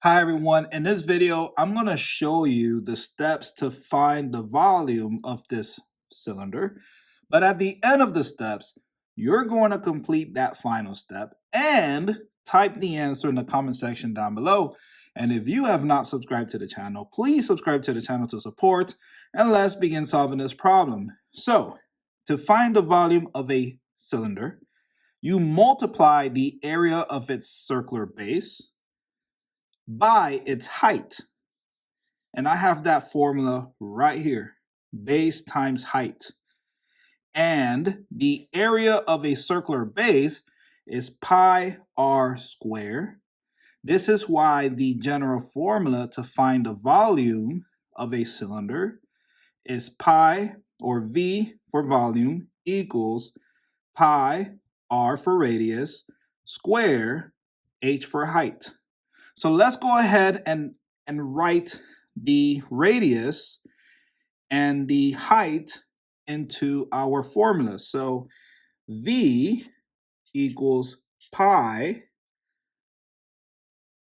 Hi everyone, in this video I'm going to show you the steps to find the volume of this cylinder. But at the end of the steps, you're going to complete that final step and type the answer in the comment section down below. And if you have not subscribed to the channel, please subscribe to the channel to support, and let's begin solving this problem. So, to find the volume of a cylinder, you multiply the area of its circular base by its height. And I have that formula right here, base times height. And the area of a circular base is pi r squared. This is why the general formula to find the volume of a cylinder is pi, or V for volume, equals pi r for radius square h for height. So let's go ahead and write the radius and the height into our formula. So V equals pi,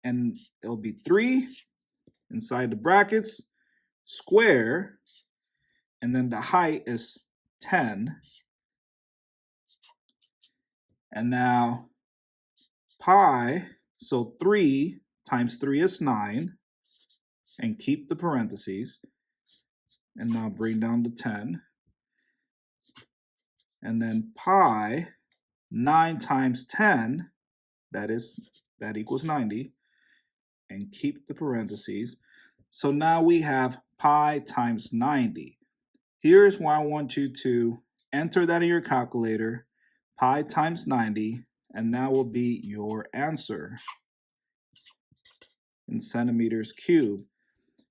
and it'll be 3 inside the brackets, square, and then the height is 10. And now pi, so 3 times 3 is 9, and keep the parentheses. And now bring down to 10. And then pi, 9 times 10, that equals 90. And keep the parentheses. So now we have pi times 90. Here's why I want you to enter that in your calculator, pi times 90, and that will be your answer in centimeters cubed.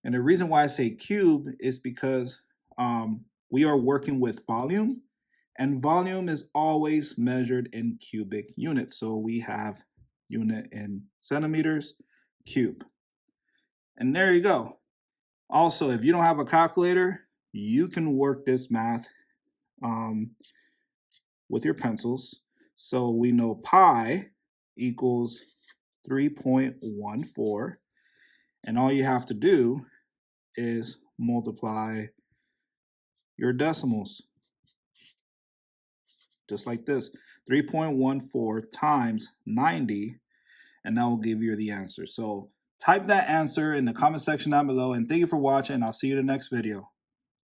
And the reason why I say cube is because we are working with volume, and volume is always measured in cubic units. So we have unit in centimeters cube. And there you go. Also, if you don't have a calculator, you can work this math with your pencils. So we know pi equals 3.14. And all you have to do is multiply your decimals. Just like this, 3.14 times 90, and that will give you the answer. So type that answer in the comment section down below, and thank you for watching. I'll see you in the next video.